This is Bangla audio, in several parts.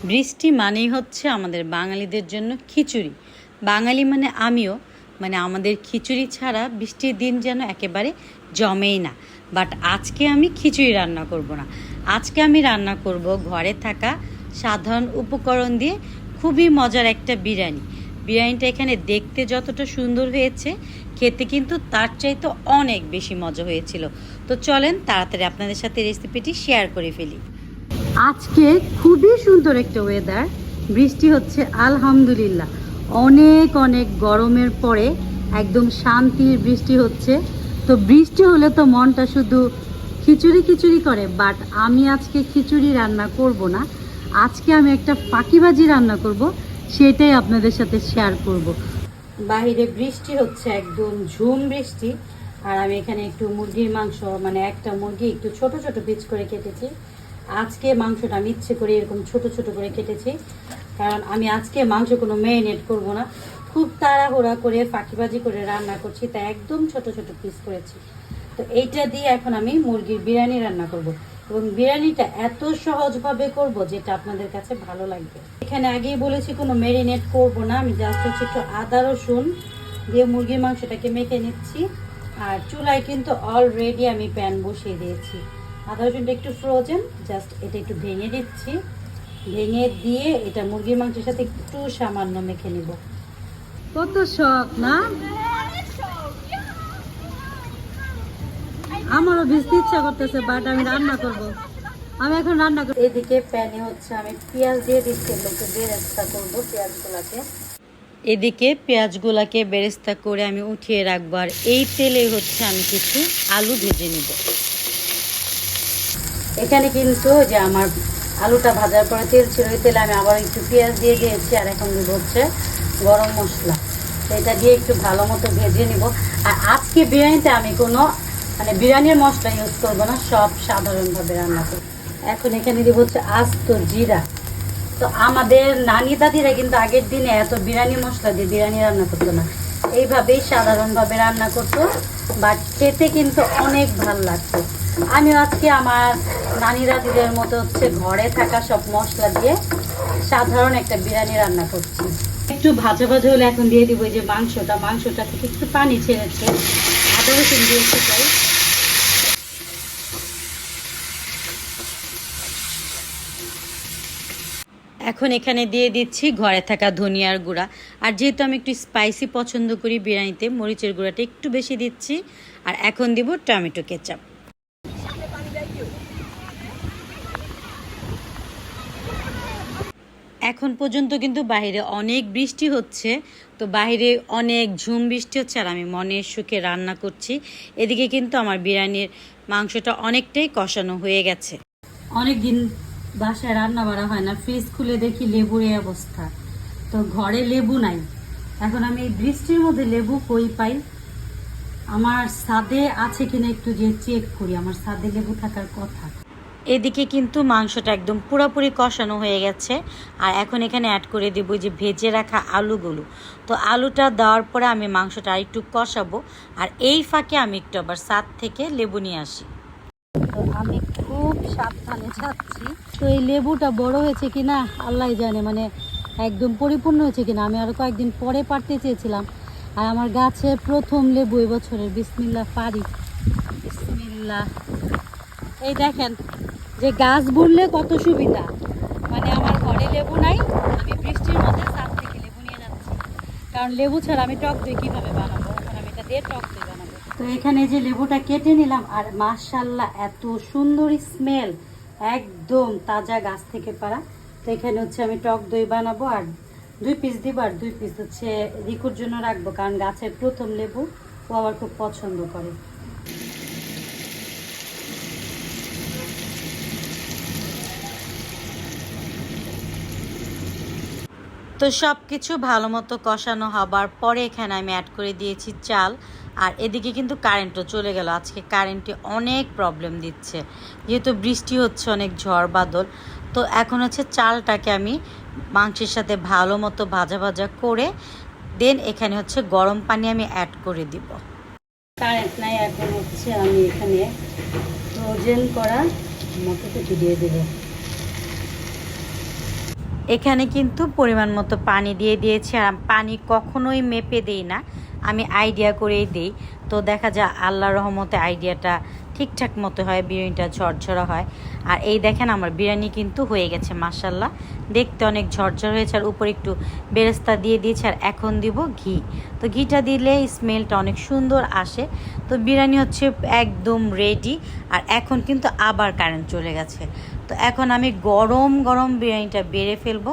বৃষ্টি মানেই হচ্ছে আমাদের বাঙালিদের জন্য খিচুড়ি। বাঙালি মানে আমিও, মানে আমাদের খিচুড়ি ছাড়া বৃষ্টির দিন যেন একেবারে জমেই না। বাট আজকে আমি খিচুড়ি রান্না করব না, আজকে আমি রান্না করব ঘরে থাকা সাধারণ উপকরণ দিয়ে খুবই মজার একটা বিরিয়ানি। বিরিয়ানিটা এখানে দেখতে যতটা সুন্দর হয়েছে, খেতে কিন্তু তার চাইতে অনেক বেশি মজা হয়েছিল। তো চলেন তাড়াতাড়ি আপনাদের সাথে রেসিপিটি শেয়ার করে ফেলি। আজকে খুবই সুন্দর একটা ওয়েদার, বৃষ্টি হচ্ছে আলহামদুলিল্লাহ। অনেক অনেক গরমের পরে একদম শান্তির বৃষ্টি হচ্ছে। তো বৃষ্টি হলে তো মনটা শুধু খিচুড়ি খিচুড়ি করে, বাট আমি আজকে খিচুড়ি রান্না করব না, আজকে আমি একটা ফাঁকিবাজি রান্না করব, সেটাই আপনাদের সাথে শেয়ার করব। বাইরে বৃষ্টি হচ্ছে, একদম ঝুম বৃষ্টি। আর আমি এখানে একটু মুরগির মাংস, মানে একটা মুরগি একটু ছোট ছোট পিস করে কেটেছি। আজকে মাংসটা আমি ইচ্ছে করে এরকম ছোট ছোট করে কেটেছি, কারণ আমি আজকে মাংস কোনো ম্যারিনেট করব না, খুব তাড়াহুড়া করে ফাঁকিবাজি করে রান্না করছি, তাই একদম ছোট ছোট পিস করেছি। তো এইটা দিয়ে এখন আমি মুরগির বিরিয়ানি রান্না করব, এবং বিরিয়ানিটা এত সহজভাবে করব যেটা আপনাদের কাছে ভালো লাগবে। এখানে আগেই বলেছি কোনো ম্যারিনেট করব না, আমি জাস্ট হচ্ছে একটু আদা রসুন দিয়ে মুরগির মাংসটাকে মেখে নিচ্ছি। আর চুলায় কিন্তু অলরেডি আমি প্যান বসিয়ে দিয়েছি। আদা রসুনটা একটু ফ্রোজেন, জাস্ট এটা একটু ভেঙে দিচ্ছি। ভেঙে দিয়ে এটা মুরগির মাংসের সাথে একটু সামান্য মেখে নিব। কত শখ না, আমারও ভিজতে ইচ্ছা করতেছে, বাট আমি রান্না করব, আমি এখন রান্না করব। এদিকে প্যানে হচ্ছে আমি পেঁয়াজ দিয়ে দিচ্ছি, একটু বেরেস্তা করবো পেঁয়াজগুলাকে। এদিকে পেঁয়াজগুলাকে বেরেস্তা করে আমি উঠিয়ে রাখবো, আর এই তেলে হচ্ছে আমি কিছু আলু ভেজে নিব। এখানে কিন্তু যে আমার আলুটা ভাজার পরে তেল ছিল, ওই তেলে আমি আবার একটু পেঁয়াজ দিয়ে দিয়েছি, আর এখন দিব হচ্ছে গরম মশলা। এটা দিয়ে একটু ভালো মতো ভেজে নিব। আর আজকে বিরিয়ানিতে আমি কোনো মানে বিরিয়ানির মশলা ইউজ করবো না, সব সাধারণভাবে রান্না করব। এখন এখানে দিব হচ্ছে আস্ত জিরা। তো আমাদের নানি দাদিরা কিন্তু আগের দিনে এত বিরিয়ানি মশলা দিয়ে বিরিয়ানি রান্না করতো না, এইভাবেই সাধারণভাবে রান্না করতো, বাট খেতে কিন্তু অনেক ভালো লাগতো। আমি আজকে আমার নানি দাদিদের মতো হচ্ছে ঘরে থাকা সব মশলা দিয়ে সাধারণ একটা বিরিয়ানি রান্না করছি। একটু ভাজা ভাজা হলে এখন দিয়ে দিব যে মাংসটা থেকে একটু পানি ছেড়েছে, আদা রসুন দিয়েছি তাই। এখন এখানে দিয়ে দিচ্ছি ঘরে থাকা ধনিয়ার গুঁড়া। আর যেহেতু আমি একটু স্পাইসি পছন্দ করি বিরিয়ানিতে, মরিচের গুঁড়াটা একটু বেশি দিচ্ছি। আর এখন দিব টমেটো কেচাপ। এখন পর্যন্ত কিন্তু বাইরে অনেক বৃষ্টি হচ্ছে, তো বাইরে অনেক ঝুম বৃষ্টি হচ্ছে, আর আমি মনের সুখে রান্না করছি। এদিকে কিন্তু আমার বিরিয়ানির মাংসটা অনেকটাই কষানো হয়ে গেছে। অনেক দিন বাসায় রান্না বাড়া হয় না, ফ্রিজ খুলে দেখি লেবুর এই অবস্থা। তো ঘরে লেবু নাই, এখন আমি এই বৃষ্টির মধ্যে লেবু কই পাই? আমার ছাদে আছে কিনা একটু যে চেক করি, আমার ছাদে লেবু থাকার কথা। এদিকে কিন্তু মাংসটা একদম পুরোপুরি কষানো হয়ে গেছে, আর এখন এখানে অ্যাড করে দেবো যে ভেজে রাখা আলুগুলো। তো আলুটা দেওয়ার পরে আমি মাংসটা আর একটু কষাবো, আর এই ফাঁকে আমি একটু আবার ছাদ থেকে লেবু নিয়ে আসি। তো আমি খুব সাবধানে যাচ্ছি। তো এই লেবুটা বড় হয়েছে কিনা আল্লাহ জানে, মানে একদম পরিপূর্ণ হয়েছে কিনা। আমি আরও কয়েকদিন পরে পারতে চেয়েছিলাম, আর আমার গাছের প্রথম লেবু এবছরের। বিসমিল্লাহ পারি, বিসমিল্লাহ। এই দেখেন যে গাছ বুনলে কত সুবিধা, মানে আমার ঘরে লেবু নাই, আমি বৃষ্টির মধ্যে ছাদ থেকে লেবু নিয়ে যাচ্ছি, কারণ লেবু ছাড়া আমি টক দই কীভাবে বানাবো, এখন আমি এটা দিয়ে টক দই বানাবো। তো এখানে যে লেবুটা কেটে নিলাম, আর মাশাআল্লাহ এত সুন্দর স্মেল, একদম তাজা গাছ থেকে পাড়া। তো এখানে হচ্ছে আমি টক দই বানাবো, আর 2 পিস দিব, আর 2 পিস হচ্ছে রিকুর জন্য রাখবো, কারণ গাছের প্রথম লেবু ও আবার খুব পছন্দ করে। তো সব কিছু ভালো মতো কষানো হবার পরে এখানে আমি অ্যাড করে দিয়েছি চাল। আর এদিকে কিন্তু কারেন্টও চলে গেল, আজকে কারেন্টে অনেক প্রবলেম দিচ্ছে, যেহেতু বৃষ্টি হচ্ছে, অনেক ঝড় বাদল। তো এখন হচ্ছে চালটাকে আমি মাংসের সাথে ভালো মতো ভাজা ভাজা করে দেন এখানে হচ্ছে গরম পানি আমি অ্যাড করে দিব। কারেন্ট নাই, এখন হচ্ছে আমি এখানে ফ্রোজেন করা মটরশুঁটি দিয়ে দেবো। এখানে কিন্তু পরিমাণ মতো পানি দিয়ে দিয়েছি, আর পানি কখনোই মেপে দেই না, আমি আইডিয়া করেই দিই। তো দেখা যায় আল্লাহর রহমতে আইডিয়াটা ঠিকঠাক মতো হয়, বিরিয়ানিটা ঝরঝরা হয়। আর এই দেখেন আমার বিরিয়ানি কিন্তু হয়ে গেছে মাশাল্লাহ, দেখতে অনেক ঝরঝর হয়েছে। আর উপরে একটু বেরেস্তা দিয়ে দিয়েছি, আর এখন দিব ঘি। তো ঘিটা দিলে স্মেলটা অনেক সুন্দর আসে। তো বিরিয়ানি হচ্ছে একদম রেডি। আর এখন কিন্তু আবার কারেন্ট চলে গেছে। তো এখন আমি গরম গরম বিরিয়ানিটা বেড়ে ফেলবো,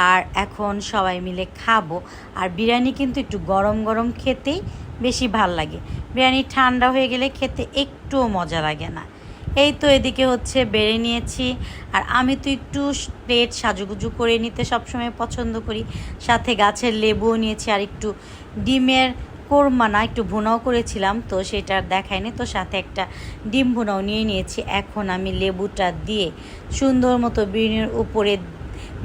আর এখন সবাই মিলে খাবো। আর বিরিয়ানি কিন্তু একটু গরম গরম খেতেই বেশি ভাল লাগে, বিরিয়ানি ঠান্ডা হয়ে গেলে খেতে একটুও মজা লাগে না। এই তো এদিকে হচ্ছে বেড়ে নিয়েছি, আর আমি তো একটু প্লেট সাজুগুজু করে নিতে সবসময় পছন্দ করি। সাথে গাছের লেবুও নিয়েছি, আর একটু ডিমের কোরমা না একটু ভুনাও করেছিলাম, তো সেটা দেখায়নি, তো সাথে একটা ডিম ভুনাও নিয়ে নিয়েছি। এখন আমি লেবুটা দিয়ে সুন্দর মতো বিরিয়ানির উপরে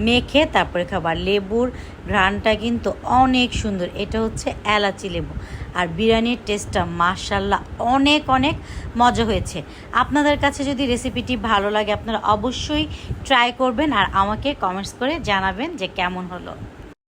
মেখে তারপরে খাবার। লেবুর ঘ্রাণটা কিন্তু অনেক সুন্দর, এটা হচ্ছে এলাচি লেবু। আর বিরিয়ানির টেস্টটা মাশাল্লাহ অনেক অনেক মজা হয়েছে। আপনাদের কাছে যদি রেসিপিটি ভালো লাগে আপনারা অবশ্যই ট্রাই করবেন, আর আমাকে কমেন্টস করে জানাবেন যে কেমন হলো।